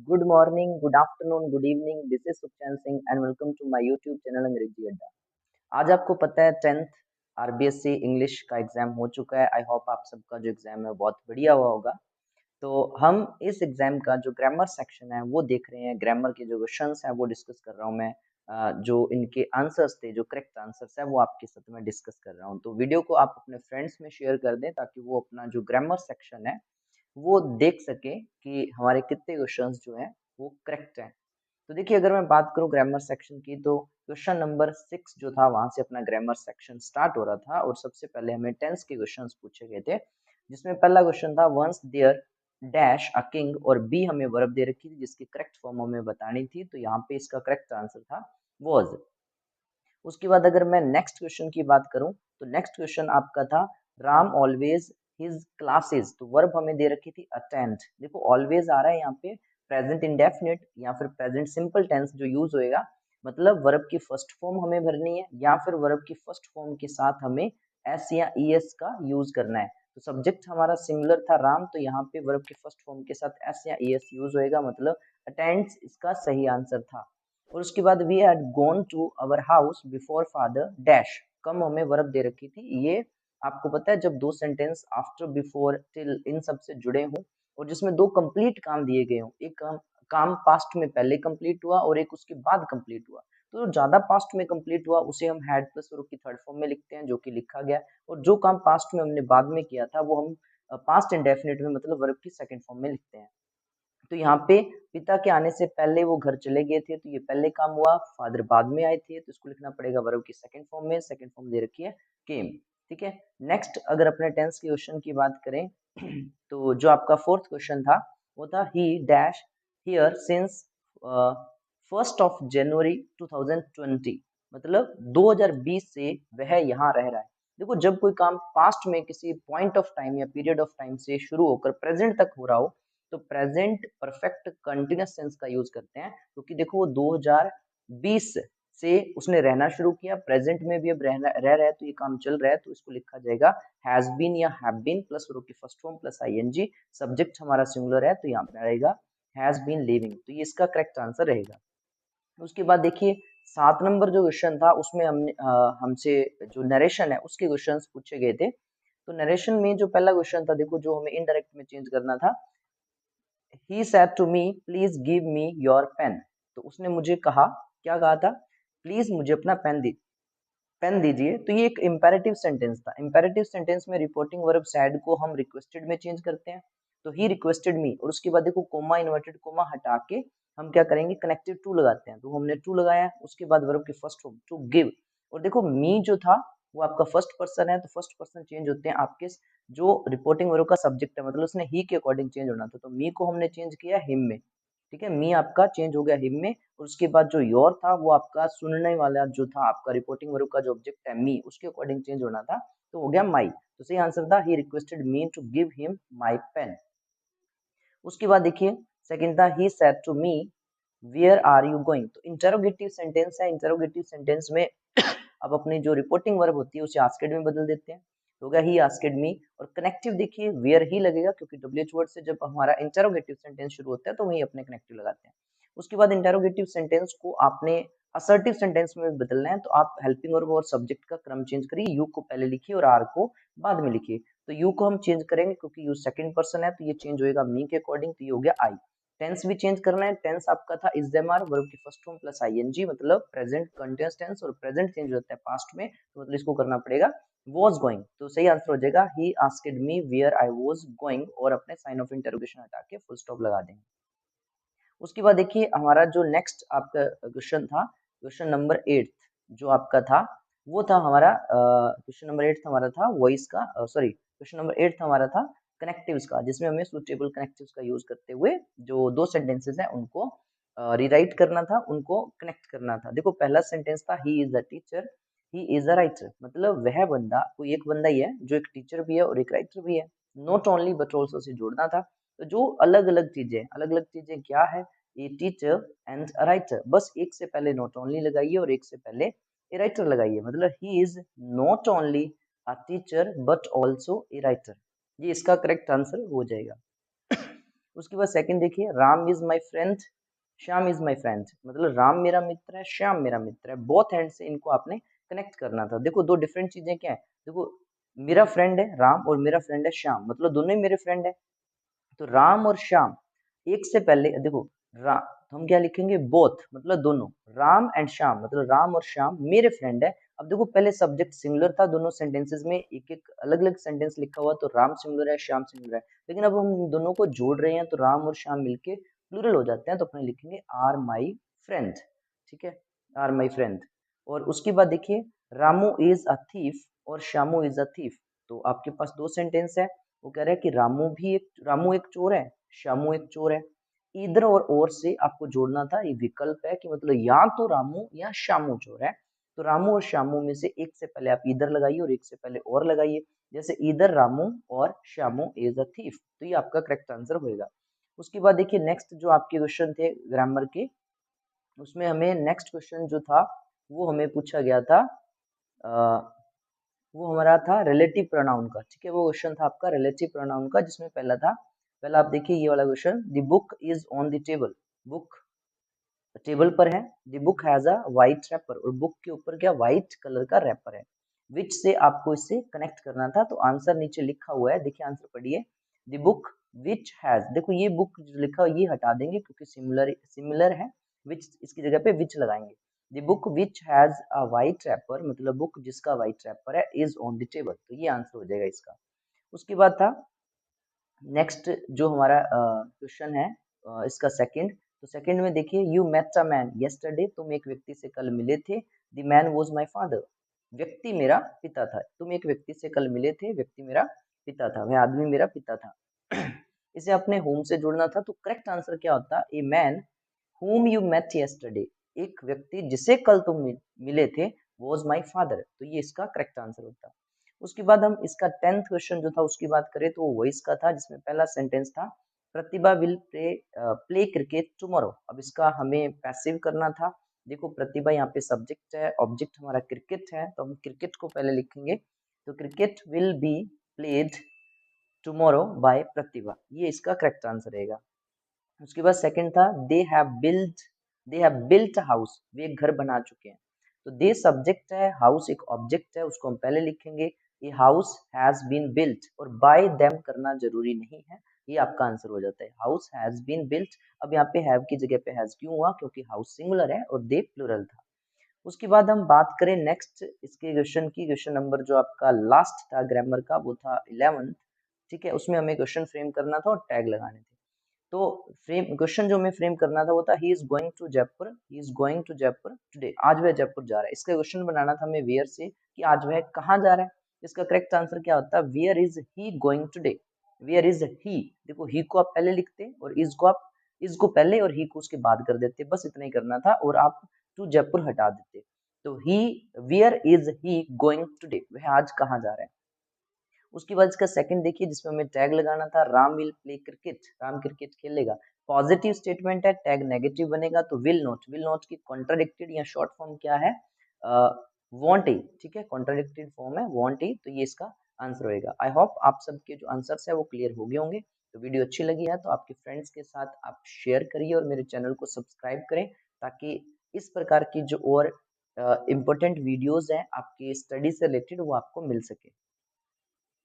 Good morning, good afternoon, good evening. This is Sukhchan Singh and welcome to my YouTube channel अंग्रेजी अड्डा। आज आपको पता है 10th आरबीएससी इंग्लिश का एग्जाम हो चुका है। आई होप आप सबका जो एग्जाम है बहुत बढ़िया हुआ होगा। तो हम इस एग्जाम का जो ग्रामर सेक्शन है वो देख रहे हैं। ग्रामर के जो क्वेश्चंस हैं वो डिस्कस कर रहा हूँ मैं। जो इनके आंसर्स थे, जो करेक्ट आंसर्स है वो आपके साथ में डिस्कस कर रहा हूँ। तो वीडियो को आप अपने फ्रेंड्स में शेयर कर दें ताकि वो अपना जो ग्रामर सेक्शन है वो देख सके कि हमारे कितने क्वेश्चंस जो हैं वो करेक्ट हैं। तो देखिए, अगर मैं बात करूं ग्रामर सेक्शन की, तो क्वेश्चन नंबर 6 जो था वहां से अपना ग्रामर सेक्शन स्टार्ट हो रहा था और सबसे पहले हमें टेंस के क्वेश्चंस पूछे गए थे, जिसमें पहला क्वेश्चन था once there dash a king, और बी हमें वर्ब दे रखी थी जिसकी करेक्ट फॉर्म हमें बतानी थी। तो यहाँ पे इसका करेक्ट आंसर था वॉज। उसके बाद अगर मैं नेक्स्ट क्वेश्चन की बात करूं, तो नेक्स्ट क्वेश्चन आपका था राम ऑलवेज हिज क्लासेस। तो वर्ब हमें दे रखी थी अटेंड। देखो, ऑलवेज आ रहा है यहाँ पे प्रेजेंट इंडेफिनिट या फिर प्रेजेंट सिंपल टेंस जो यूज होएगा, मतलब वर्ब की फर्स्ट फॉर्म हमें भरनी है या फिर वर्ब की फर्स्ट फॉर्म के साथ हमें एस या ई एस का यूज करना है। तो सब्जेक्ट हमारा सिंगुलर था राम, तो यहाँ पे वर्ब की फर्स्ट फॉर्म के साथ एस या ई एस यूज होएगा, मतलब अटेंड्स इसका सही आंसर था। और उसके बाद we had gone to our house before father dash. कम हमें वर्ब दे रखी थी। ये आपको पता है जब दो सेंटेंस आफ्टर बिफोर टिल इन सब से जुड़े हों और जिसमें दो कंप्लीट काम दिए गए हों, एक काम पास्ट में पहले कंप्लीट हुआ और एक उसके बाद कंप्लीट हुआ, तो जो ज्यादा पास्ट में कंप्लीट हुआ उसे हम हैड प्लस वर्ब की थर्ड फॉर्म में लिखते हैं, जो कि लिखा गया। और जो काम पास्ट में हमने बाद में किया था वो हम पास्ट इंडेफिनिट में मतलब वर्ब की सेकंड फॉर्म में लिखते हैं। तो यहाँ पे पिता के आने से पहले वो घर चले गए थे, तो ये पहले काम हुआ। फादर बाद में आए थे, तो इसको लिखना पड़ेगा वर्ब की सेकंड फॉर्म में। सेकंड फॉर्म दे रखी है केम। ठीक है। नेक्स्ट अगर अपने टेंस के क्वेश्चन की बात करें तो जो आपका फोर्थ क्वेश्चन था वो था ही डैश हियर सिंस 1 जनवरी 2020, मतलब 2020 से वह यहाँ रह रहा है। देखो, जब कोई काम पास्ट में किसी पॉइंट ऑफ टाइम या पीरियड ऑफ टाइम से शुरू होकर प्रेजेंट तक हो रहा हो, तो प्रेजेंट परफेक्ट कंटिन्यूअस टेंस का यूज करते हैं, क्योंकि देखो वो 2020 से उसने रहना शुरू किया, प्रेजेंट में भी अब रह रहा है, तो ये काम चल रहा है, तो इसको लिखा जाएगा हैज बीन या हैव बीन प्लस वर्ब की first form plus ING. Subject हमारा सिंगुलर है तो यहाँ पे रहेगा हैज बीन लिविंग, तो ये इसका करेक्ट आंसर रहेगा। उसके बाद देखिए 7 नंबर जो क्वेश्चन था उसमें हमसे जो नरेशन है उसके क्वेश्चंस पूछे गए थे। तो नरेशन में जो पहला क्वेश्चन था, देखो जो हमें इनडायरेक्ट में चेंज करना था, He said to me, please give me your pen। तो उसने मुझे कहा, क्या कहा था, प्लीज मुझे अपना पेन दीजिए। तो ये एक इम्पेरेटिव सेंटेंस था। इम्पेरेटिव सेंटेंस में रिपोर्टिंग वर्ब सैड को हम रिक्वेस्टेड में चेंज करते हैं। तो ही रिक्वेस्टेड मी, और उसके बाद देखो कोमा इन्वर्टेड कोमा हटा के हम क्या करेंगे, कनेक्टेड टू लगाते हैं। तो हमने टू लगाया, उसके बाद वर्ब की फर्स्ट फॉर्म टू गिव। और देखो मी जो था वो आपका फर्स्ट पर्सन है, तो फर्स्ट पर्सन चेंज होते हैं आपके जो रिपोर्टिंग वर्ब का सब्जेक्ट है, मतलब उसने ही के अकॉर्डिंग चेंज होना था। तो मी को हमने चेंज किया हिम में। ठीक है, मी आपका चेंज हो गया हिम में। और उसके बाद जो योर था वो आपका सुनने वाला जो था आपका रिपोर्टिंग वर्ब का जो ऑब्जेक्ट है मी, उसके अकॉर्डिंग चेंज होना था, तो हो गया माई। तो सही आंसर था he requested me to give him my pen. उसके बाद देखिए सेकंड था he said to me where are you going. तो इंटरोगेटिव सेंटेंस है। इंटरोगेटिव सेंटेंस में अब अपनी जो रिपोर्टिंग वर्ब होती है उसे आस्केड में बदल देते हैं, तो होगा ही आस्केड मी। और कनेक्टिव देखिए वेयर ही लगेगा, क्योंकि डब्ल्यूएच वर्ड से जब हमारा इंटरोगेटिव सेंटेंस शुरू होता है तो वही अपने कनेक्टिव लगाते हैं। उसके बाद इंटरोगेटिव सेंटेंस को आपने असर्टिव सेंटेंस में बदलना है, तो आप हेल्पिंग वर्ब और सब्जेक्ट का क्रम चेंज करिए, यू को पहले लिखिए और आर को बाद में लिखिए। तो यू को हम चेंज करेंगे क्योंकि यू सेकंड पर्सन है, तो ये चेंज होएगा मी के अकॉर्डिंग, तो ये हो गया आई। टेंस भी चेंज करना है। टेंस आपका था इज देम आर, वर्ब की फर्स्ट फॉर्म प्लस आईएनजी, मतलब प्रेजेंट कंटीन्यूअस टेंस, और प्रेजेंट चेंज होता है पास्ट में, तो मतलब इसको करना पड़ेगा was going। तो सही आंसर हो जाएगा he asked me where I was going, और अपने साइन ऑफ इंटरोगेशन हटा के फुल स्टॉप लगा देंगे। उसके बाद देखिए हमारा जो नेक्स्ट आपका क्वेश्चन था, क्वेश्चन नंबर 8 जो आपका था वो था हमारा क्वेश्चन नंबर 8 हमारा था वॉइस का, सॉरी क्वेश्चन नंबर 8 हमारा था कनेक्टिव्स का, जिसमें हमें सुटेबल कनेक्टिव्स का यूज करते हुए जो दो सेंटेंसेस हैं उनको रिराइट करना था, उनको कनेक्ट करना था। देखो पहला सेंटेंस था he is a teacher, he is a writer, मतलब वह बंदा, कोई एक बंदा ही है जो एक टीचर भी है और एक राइटर भी है। Not only but also say जोड़ना था। तो जो अलग अलग चीजें क्या है, a teacher and a writer, बस एक से पहले नॉट ओनली लगाइए और एक से पहले ए राइटर लगाइए, मतलब he is not only a teacher but also a writer. ये इसका करेक्ट आंसर हो जाएगा। उसके बाद सेकंड देखिए, Ram is my friend, Shyam is my friend, मतलब राम मेरा मित्र है, श्याम मेरा मित्र है। बोथ हैंड से इनको आपने कनेक्ट करना था। देखो दो डिफरेंट चीजें क्या है, देखो मेरा फ्रेंड है राम और मेरा फ्रेंड है श्याम, मतलब दोनों ही मेरे फ्रेंड है। तो राम और श्याम, एक से पहले देखो रा तो हम क्या लिखेंगे, बोथ मतलब दोनों, राम एंड श्याम मतलब राम और श्याम मेरे फ्रेंड है। अब देखो पहले सब्जेक्ट सिंगुलर था, दोनों सेंटेंसेस में एक एक अलग अलग सेंटेंस लिखा हुआ, तो राम सिंगुलर है श्याम सिंगुलर है। लेकिन अब हम दोनों को जोड़ रहे हैं तो राम और श्याम मिलके प्लूरल हो जाते हैं, तो अपने लिखेंगे आर माई फ्रेंड। ठीक है, आर माई फ्रेंड। और उसके बाद देखिए, रामू इज अ थीफ और श्यामू इज अ थीफ। तो आपके पास दो सेंटेंस है, वो कह रहा है कि रामू एक चोर है, श्यामू एक चोर है। इधर और से आपको जोड़ना था, ये विकल्प है कि मतलब या तो रामू या श्यामू चोर है। तो रामू और श्यामू में से एक से पहले आप इधर लगाइए और एक से पहले और लगाइए, जैसे इधर रामू और श्यामू इज अ थीफ, तो ये आपका करेक्ट आंसर होएगा। उसके बाद देखिए नेक्स्ट जो आपके क्वेश्चन थे ग्रामर के, उसमें हमें नेक्स्ट क्वेश्चन जो था वो हमें पूछा गया था, वो हमारा था रिलेटिव प्रोनाउन का। ठीक है, वो क्वेश्चन था आपका रिलेटिव प्रोनाउन का, जिसमें पहला आप देखिए ये वाला question, the book is on the table, book table पर है, the book has a white wrapper, और बुक के ऊपर क्या व्हाइट कलर का रैपर है। विच से आपको इससे कनेक्ट करना था, तो आंसर नीचे लिखा हुआ है, देखिए आंसर पढ़िए, द बुक विच हैज, देखो ये बुक जो लिखा हुआ ये हटा देंगे क्योंकि सिमिलर सिमिलर है, विच इसकी जगह पे विच लगाएंगे। The book which has a white wrapper, मतलब बुक जिसका वाइट रैपर है, इज ऑन द टेबल, तो ये आंसर हो जाएगा इसका। उसके बाद था नेक्स्ट जो हमारा क्वेश्चन है इसका सेकंड, तो सेकंड में देखिए, you met a man yesterday, तुम एक व्यक्ति से कल मिले थे, the man was my father, व्यक्ति मेरा पिता था। तुम एक व्यक्ति से कल मिले थे, व्यक्ति मेरा पिता था, वह आदमी मेरा पिता था। इसे अपने होम से जोड़ना था, तो करेक्ट आंसर क्या होता, a man whom you met yesterday, एक व्यक्ति जिसे कल तुम मिले थे, was my father, तो ये इसका करेक्ट आंसर होता। उसके बाद हम इसका 10th क्वेश्चन जो था उसकी बात करें, तो वो वॉइस का था, जिसमें पहला सेंटेंस था, प्रतिभा विल प्ले क्रिकेट टुमारो। अब इसका हमें पैसिव करना था। देखो प्रतिभा यहाँ पे सब्जेक्ट है, ऑब्जेक्ट हमारा क्रिकेट है, तो हम क्रिकेट को पहले लिखेंगे, तो cricket will be played tomorrow by Pratibha, ये इसका करेक्ट आंसर रहेगा। उसके बाद सेकंड था, दे हैव बिल्ट हाउस, वे एक घर बना चुके हैं। तो दे सब्जेक्ट है, हाउस एक ऑब्जेक्ट है, उसको हम पहले लिखेंगे, ये हाउस हैज बीन बिल्ट, और बाय देम करना जरूरी नहीं है, ये आपका आंसर हो जाता है, हाउस हैज बीन बिल्ट। अब यहाँ पे हैव की जगह पे हैज क्यों हुआ, क्योंकि हाउस सिंगुलर है और दे प्लूरल था। उसके बाद हम बात करें नेक्स्ट इसके क्वेश्चन की, क्वेश्चन नंबर जो आपका लास्ट था ग्रामर का, वो था 11th। ठीक है, उसमें हमें क्वेश्चन फ्रेम करना था और टैग लगाने थे। तो फ्रेम क्वेश्चन जो हमें फ्रेम करना था वो था, he is going to Jaipur, he is going to Jaipur today, आज वह जयपुर जा रहा है। इसका क्वेश्चन बनाना था हमें वेयर से, कि आज वह कहाँ जा रहा है। इसका करेक्ट आंसर क्या होता है, where is he going today, where is he, देखो ही को आप पहले लिखते और इज को पहले और ही को उसके बाद कर देते, बस इतना ही करना था, और आप टू जयपुर हटा देते। तो he, where is he going today, वह आज कहाँ जा रहा है। उसके बाद इसका सेकंड देखिए, जिसमें हमें टैग लगाना था, Ram will play cricket, Ram cricket खेलेगा। पॉजिटिव स्टेटमेंट है, टैग नेगेटिव बनेगा, तो विल नॉट की कॉन्ट्राडिक्टेड या शॉर्ट फॉर्म क्या है, वॉन्ट ही। ठीक है, कॉन्ट्राडिक्टेड फॉर्म है वॉन्ट ही, तो ये इसका आंसर होएगा। आई होप आप सबके जो आंसर्स है वो क्लियर हो गए होंगे। तो वीडियो अच्छी लगी है तो आपके फ्रेंड्स के साथ आप शेयर करिए और मेरे चैनल को सब्सक्राइब करें, ताकि इस प्रकार की जो और इम्पोर्टेंट वीडियोस हैं आपकी स्टडी से रिलेटेड वो आपको मिल सके।